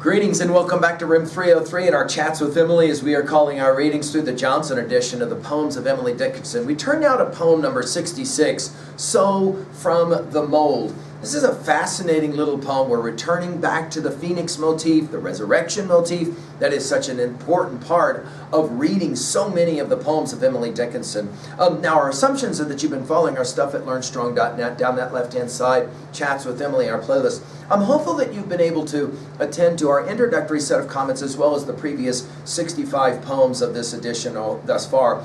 Greetings and welcome back to Room 303 and our chats with Emily, as we are calling our readings through the Johnson edition of the poems of Emily Dickinson. We turn now to poem number 66, So From the Mould. This is a fascinating little poem. We're returning back to the phoenix motif, the resurrection motif, that is such an important part of reading so many of the poems of Emily Dickinson. Now, our assumptions are that you've been following our stuff at learnstrong.net, down that left-hand side, Chats with Emily, our playlist. I'm hopeful that you've been able to attend to our introductory set of comments as well as the previous 65 poems of this edition thus far.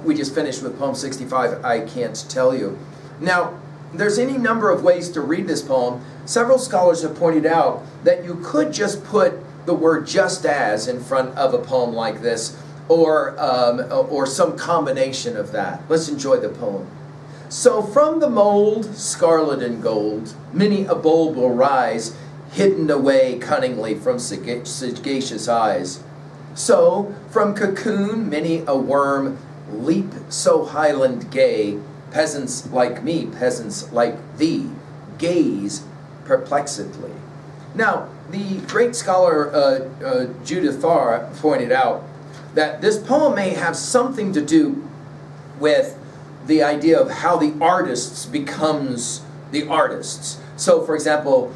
We just finished with poem 65, I Can't Tell You. Now, there's any number of ways to read this poem. Several scholars have pointed out that you could just put the word just as in front of a poem like this, or some combination of that. Let's enjoy the poem. So from the mold, scarlet and gold, many a bulb will rise, hidden away cunningly from sagacious eyes. So from cocoon, many a worm leap so highland gay, peasants like me, peasants like thee, gaze perplexedly. Now, the great scholar Judith Farr pointed out that this poem may have something to do with the idea of how the artists becomes the artists. So, for example,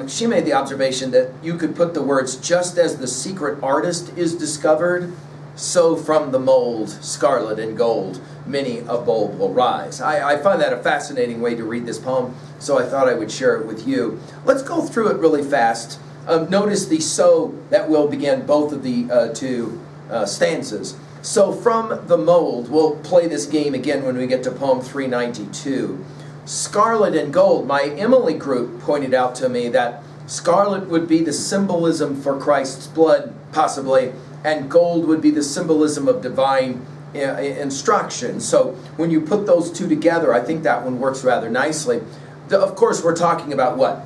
she made the observation that you could put the words, just as the secret artist is discovered, so from the mold, scarlet and gold, many a bulb will rise. I find that a fascinating way to read this poem, so I thought I would share it with you. Let's go through it really fast. Notice the so that will begin both of the two stanzas. So from the mold, we'll play this game again when we get to poem 392. Scarlet and gold, my Emily group pointed out to me that scarlet would be the symbolism for Christ's blood, possibly, and gold would be the symbolism of divine instruction. So when you put those two together, I think that one works rather nicely. Of course, we're talking about what?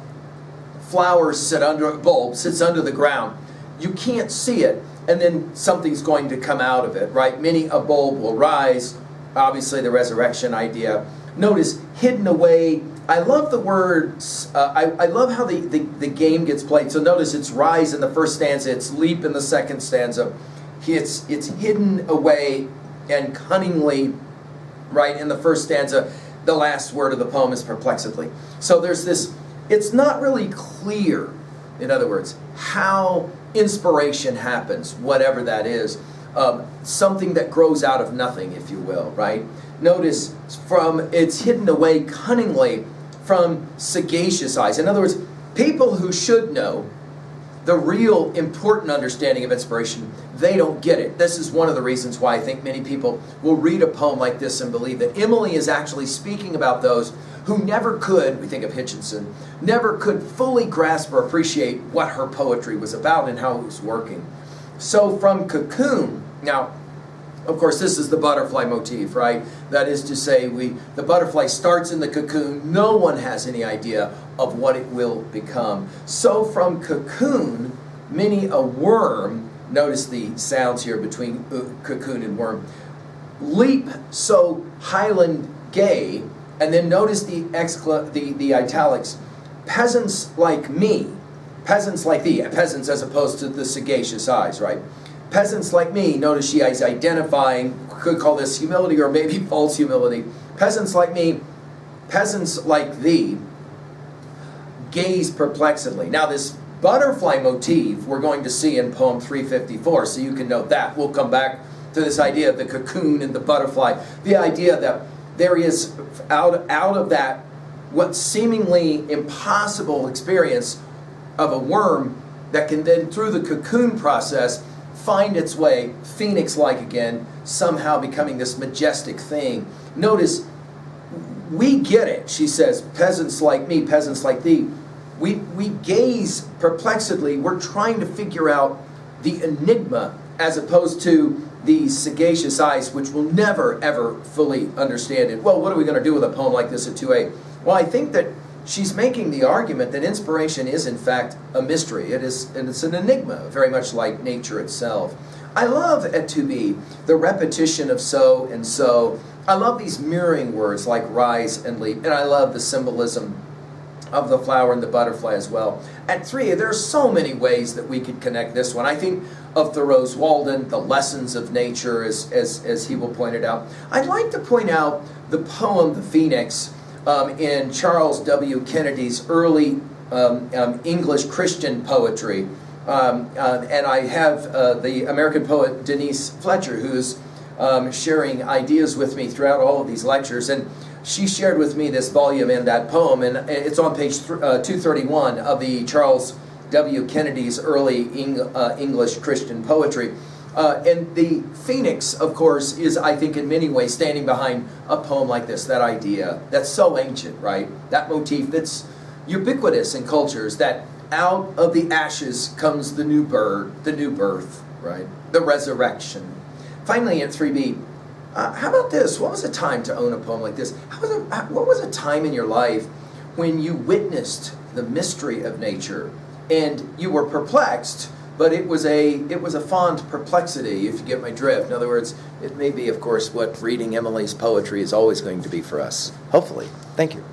Flowers sit under a bulb, sits under the ground. You can't see it, and then something's going to come out of it, right? Many a bulb will rise, obviously the resurrection idea. Notice, hidden away. I love the words, I love how the game gets played. So notice it's rise in the first stanza, it's leap in the second stanza. It's hidden away and cunningly, right, in the first stanza. The last word of the poem is perplexedly. So there's this, it's not really clear, in other words, how inspiration happens, whatever that is. Something that grows out of nothing, if you will, right? Notice it's hidden away cunningly from sagacious eyes. In other words, people who should know the real important understanding of inspiration, they don't get it. This is one of the reasons why I think many people will read a poem like this and believe that Emily is actually speaking about those who never could, we think of Hitchinson, never could fully grasp or appreciate what her poetry was about and how it was working. So from cocoon, now, of course, this is the butterfly motif, right? That is to say, the butterfly starts in the cocoon. No one has any idea of what it will become. So from cocoon, many a worm, notice the sounds here between cocoon and worm, leap so highland gay, and then notice the italics, peasants like me, peasants like thee, peasants as opposed to the sagacious eyes, right? Peasants like me, notice she is identifying, could call this humility or maybe false humility. Peasants like me, peasants like thee, gaze perplexedly. Now this butterfly motif we're going to see in poem 354, so you can note that. We'll come back to this idea of the cocoon and the butterfly. The idea that there is, out of that, what seemingly impossible experience of a worm that can then, through the cocoon process, find its way, phoenix-like again, somehow becoming this majestic thing. Notice, we get it, she says, peasants like me, peasants like thee. We gaze perplexedly. We're trying to figure out the enigma as opposed to the sagacious eyes, which will never, ever fully understand it. Well, what are we going to do with a poem like this at 2A? Well, I think that she's making the argument that inspiration is, in fact, a mystery. It's an enigma, very much like nature itself. I love, at 2B, the repetition of so and so. I love these mirroring words like rise and leap, and I love the symbolism of the flower and the butterfly as well. At 3, there's so many ways that we could connect this one. I think of Thoreau's Walden, the lessons of nature, as he will point it out. I'd like to point out the poem, The Phoenix, in Charles W. Kennedy's early English Christian poetry. And I have the American poet Denise Fletcher, who's sharing ideas with me throughout all of these lectures. And she shared with me this volume and that poem, and it's on page 231 of the Charles W. Kennedy's early English Christian poetry. And the Phoenix, of course, is, I think, in many ways standing behind a poem like this, that idea that's so ancient, right? That motif that's ubiquitous in cultures, that out of the ashes comes the new bird, the new birth, right? The resurrection. Finally, at 3b, how about this? What was a time to own a poem like this? What was a time in your life when you witnessed the mystery of nature and you were perplexed, but it was a fond perplexity, if you get my drift? In other words, it may be, of course, what reading Emily's poetry is always going to be for us. Hopefully. Thank you.